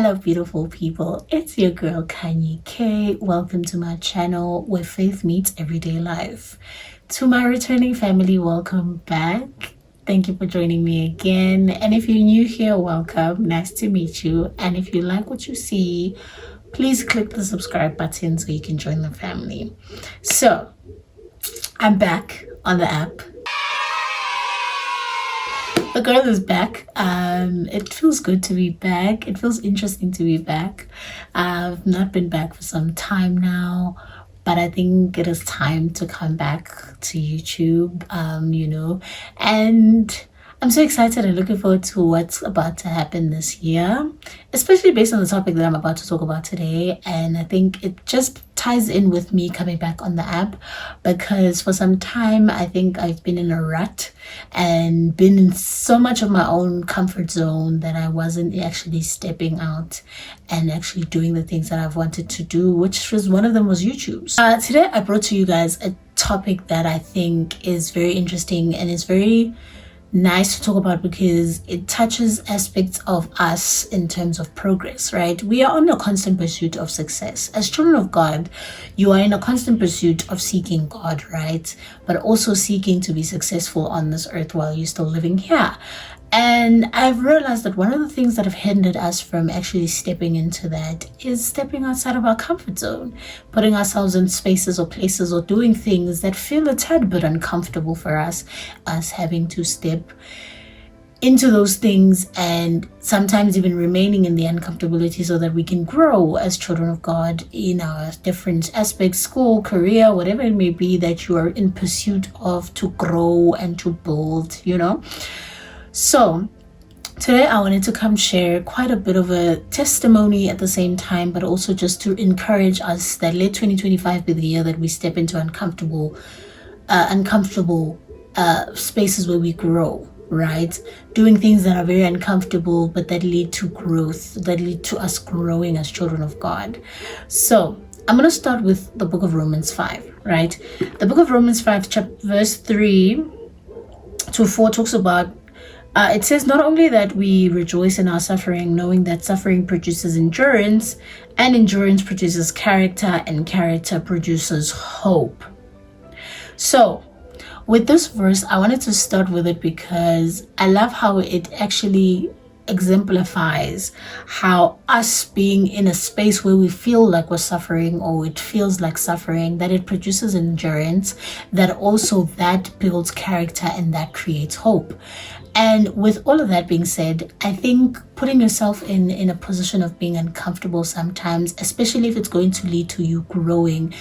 Hello, beautiful people. It's your girl Kanye K. Welcome to my channel where faith meets everyday life. To my returning family, welcome back. Thank you for joining me again. And if you're new here, welcome. Nice to meet you. And if you like what you see, please click the subscribe button so you can join the family. So, I'm back on the app. The girl is back. It feels good to be back. It feels interesting to be back. I've not been back for some time now, but I think it is time to come back to YouTube, and I'm so excited and looking forward to what's about to happen this year, especially based on the topic that I'm about to talk about today. And I think it just ties in with me coming back on the app because for some time I think I've been in a rut and been in so much of my own comfort zone that I wasn't actually stepping out and actually doing the things that I've wanted to do, which was one of them was YouTube. Today I brought to you guys a topic that I think is very interesting and is very nice to talk about because it touches aspects of us in terms of progress, right? We are on a constant pursuit of success. As children of God, you are in a constant pursuit of seeking God, right? But also seeking to be successful on this earth while you're still living here. And I've realized that one of the things that have hindered us from actually stepping into that is stepping outside of our comfort zone, putting ourselves in spaces or places or doing things that feel a tad bit uncomfortable for us having to step into those things and sometimes even remaining in the uncomfortability so that we can grow as children of God in our different aspects, school, career, whatever it may be that you are in pursuit of to grow and to build, So today I wanted to come share quite a bit of a testimony at the same time, but also just to encourage us that let 2025 be the year that we step into uncomfortable spaces where we grow, right? Doing things that are very uncomfortable, but that lead to growth, that lead to us growing as children of God. So I'm going to start with the book of Romans 5, right? The book of Romans 5, verse 3 to 4 talks about it says not only that we rejoice in our suffering, knowing that suffering produces endurance, and endurance produces character, and character produces hope. So, with this verse, I wanted to start with it because I love how it actually exemplifies how us being in a space where we feel like we're suffering or it feels like suffering, that it produces endurance, that also that builds character and that creates hope. And with all of that being said, I think putting yourself in a position of being uncomfortable sometimes, especially if it's going to lead to you growing,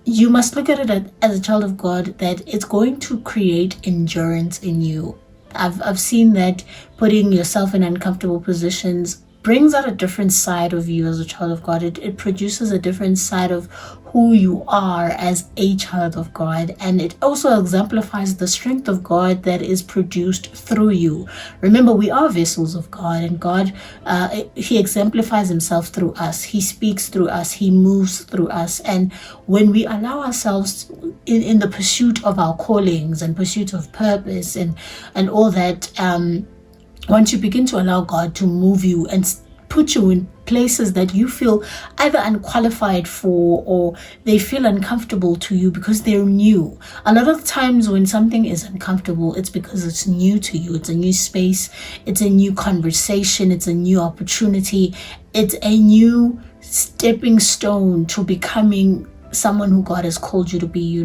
you must look at it as a child of God that it's going to create endurance in you. I've seen that putting yourself in uncomfortable positions brings out a different side of you as a child of God. It produces a different side of who you are as a child of God. And it also exemplifies the strength of God that is produced through you. Remember, we are vessels of God, and God, He exemplifies Himself through us. He speaks through us. He moves through us. And when we allow ourselves in the pursuit of our callings and pursuit of purpose and all that, once you begin to allow God to move you and put you in places that you feel either unqualified for or they feel uncomfortable to you because they're new. A lot of times when something is uncomfortable, it's because it's new to you. It's a new space. It's a new conversation. It's a new opportunity. It's a new stepping stone to becoming someone who God has called you to be,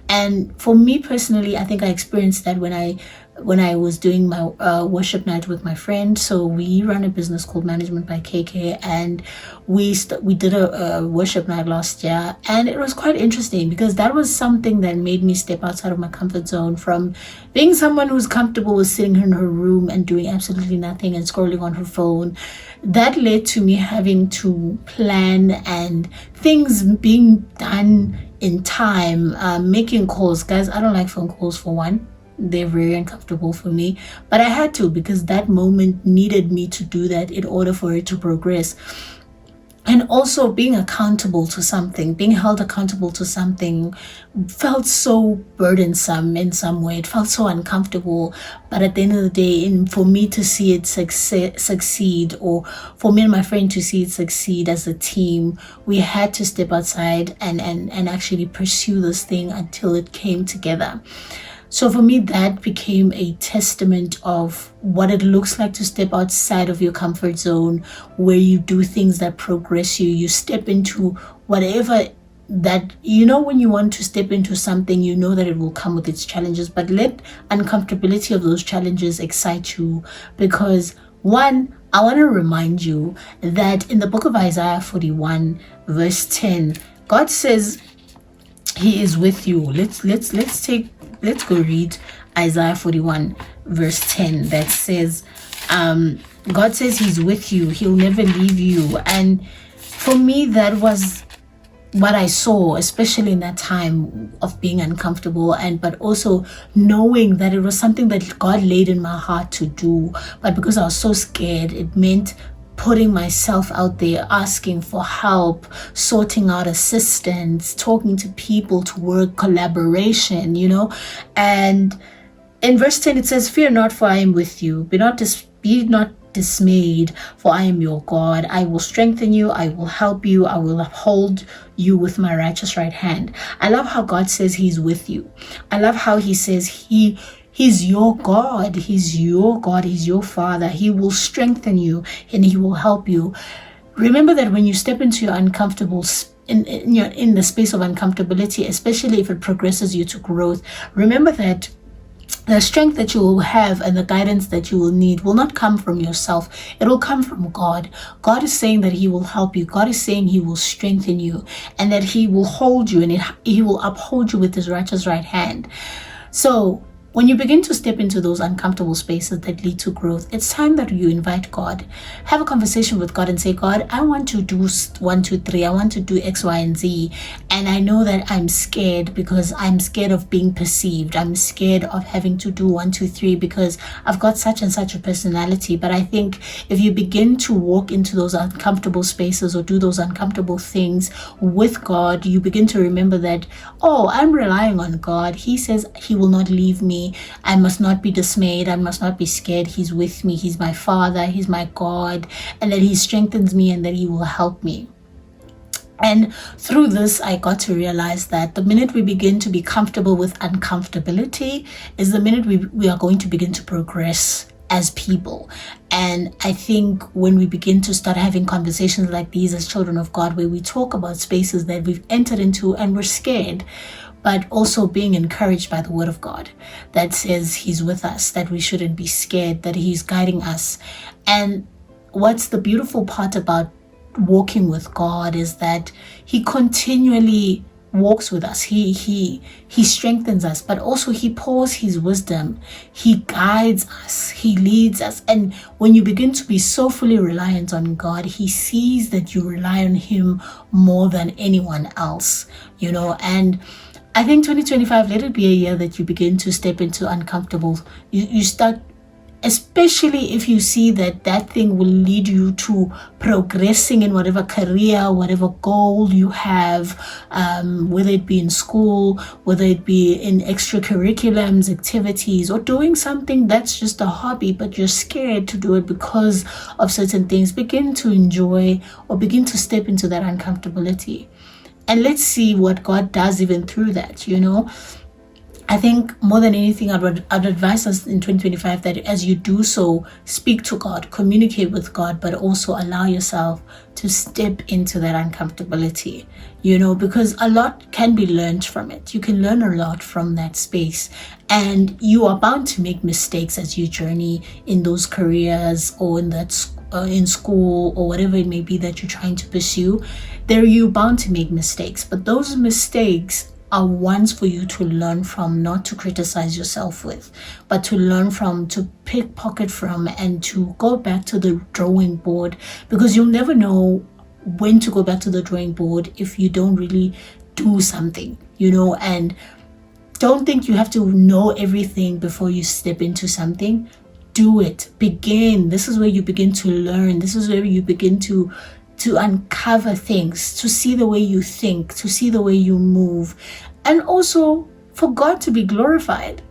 And for me personally, I think I experienced that when I was doing my worship night with my friend. So we run a business called Management by KK, and we did a worship night last year, and it was quite interesting because that was something that made me step outside of my comfort zone from being someone who's comfortable with sitting in her room and doing absolutely nothing and scrolling on her phone. That led to me having to plan and things being done in time, making calls. Guys, I don't like phone calls for one. They're very uncomfortable for me, but I had to because that moment needed me to do that in order for it to progress. And also being accountable to something, being held accountable to something felt so burdensome in some way. It felt so uncomfortable. But at the end of the day, for me to see it succeed, or for me and my friend to see it succeed as a team, we had to step outside and actually pursue this thing until it came together. So for me, that became a testament of what it looks like to step outside of your comfort zone, where you do things that progress you. You step into whatever that, when you want to step into something, you know that it will come with its challenges, but let uncomfortability of those challenges excite you. Because one, I want to remind you that in the book of Isaiah 41 verse 10, God says he is with you. Let's go read Isaiah 41 verse 10 that says, God says he's with you. He'll never leave you. And for me, that was what I saw, especially in that time of being uncomfortable, but also knowing that it was something that God laid in my heart to do. But because I was so scared, it meant putting myself out there, asking for help, sorting out assistance, talking to people to work, collaboration, And in verse 10 it says, "Fear not, for I am with you. Be not dismayed, for I am your God. I will strengthen you. I will help you. I will uphold you with my righteous right hand." I love how God says he's with you. I love how he says He's your God. He's your God. He's your Father. He will strengthen you and he will help you. Remember that when you step into your uncomfortable in the space of uncomfortability, especially if it progresses you to growth, remember that the strength that you will have and the guidance that you will need will not come from yourself. It will come from God. God is saying that he will help you. God is saying he will strengthen you and that he will hold you and he will uphold you with his righteous right hand. So when you begin to step into those uncomfortable spaces that lead to growth, it's time that you invite God. Have a conversation with God and say, "God, I want to do 1, 2, 3. I want to do X, Y, and Z. And I know that I'm scared because I'm scared of being perceived. I'm scared of having to do 1, 2, 3 because I've got such and such a personality." But I think if you begin to walk into those uncomfortable spaces or do those uncomfortable things with God, you begin to remember that, I'm relying on God. He says he will not leave me. I must not be dismayed. I must not be scared. He's with me. He's my Father. He's my God. And that he strengthens me and that he will help me. And through this, I got to realize that the minute we begin to be comfortable with uncomfortability is the minute we are going to begin to progress as people. And I think when we begin to start having conversations like these as children of God, where we talk about spaces that we've entered into and we're scared, but also being encouraged by the word of God that says he's with us, that we shouldn't be scared, that he's guiding us. And what's the beautiful part about walking with God is that he continually walks with us. He strengthens us, but also he pours his wisdom. He guides us. He leads us. And when you begin to be so fully reliant on God, he sees that you rely on him more than anyone else, and I think 2025, let it be a year that you begin to step into uncomfortable. You start, especially if you see that thing will lead you to progressing in whatever career, whatever goal you have, whether it be in school, whether it be in extracurriculums, activities, or doing something that's just a hobby, but you're scared to do it because of certain things. Begin to enjoy or begin to step into that uncomfortability. And let's see what God does even through that, I think more than anything, I'd advise us in 2025 that as you do so, speak to God, communicate with God, but also allow yourself to step into that uncomfortability, because a lot can be learned from it. You can learn a lot from that space, and you are bound to make mistakes as you journey in those careers or in school or whatever it may be that you're trying to pursue. You're bound to make mistakes, but those mistakes are ones for you to learn from, not to criticize yourself with, but to learn from, to pickpocket from, and to go back to the drawing board, because you'll never know when to go back to the drawing board if you don't really do something, and don't think you have to know everything before you step into something. Do it. Begin. This is where you begin to learn. This is where you begin to to uncover things, to see the way you think, to see the way you move, and also for God to be glorified.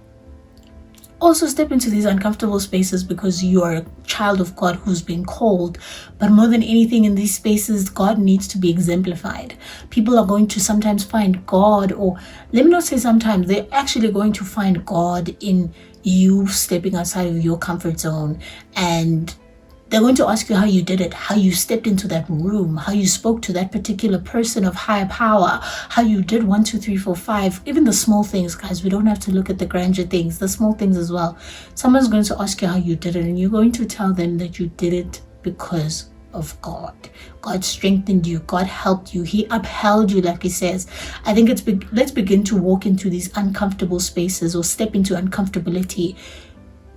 Also step into these uncomfortable spaces because you are a child of God who's been called. But more than anything in these spaces, God needs to be exemplified. People are going to sometimes find God, or let me not say sometimes, they're actually going to find God in you stepping outside of your comfort zone. And they're going to ask you how you did it, how you stepped into that room, how you spoke to that particular person of higher power, how you did 1, 2, 3, 4, 5, even the small things, guys. We don't have to look at the grandeur things, the small things as well. Someone's going to ask you how you did it, and you're going to tell them that you did it because of God. God strengthened you. God helped you. He upheld you, like he says. I think let's begin to walk into these uncomfortable spaces, or step into uncomfortability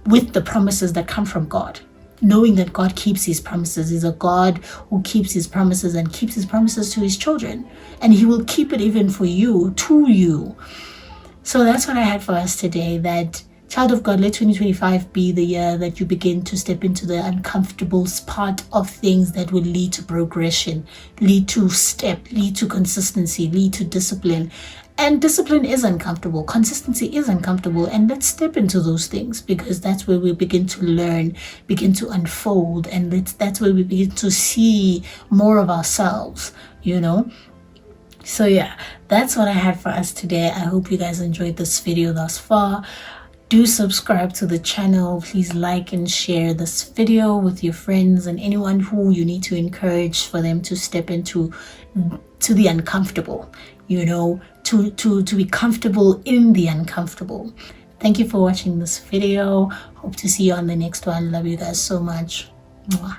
with the promises that come from God. Knowing that God keeps his promises. He's a God who keeps his promises and keeps his promises to his children. And he will keep it even for you, to you. So that's what I had for us today. That, child of God, let 2025 be the year that you begin to step into the uncomfortable part of things that will lead to progression, lead to lead to consistency, lead to discipline. And discipline is uncomfortable. Consistency is uncomfortable. And let's step into those things, because that's where we begin to learn, begin to unfold. And that's where we begin to see more of ourselves, you know. So yeah, that's what I had for us today. I hope you guys enjoyed this video thus far. Do subscribe to the channel. Please like and share this video with your friends and anyone who you need to encourage for them to step into the uncomfortable, you know, to be comfortable in the uncomfortable. Thank you for watching this video. Hope to see you on the next one. Love you guys so much. Mwah.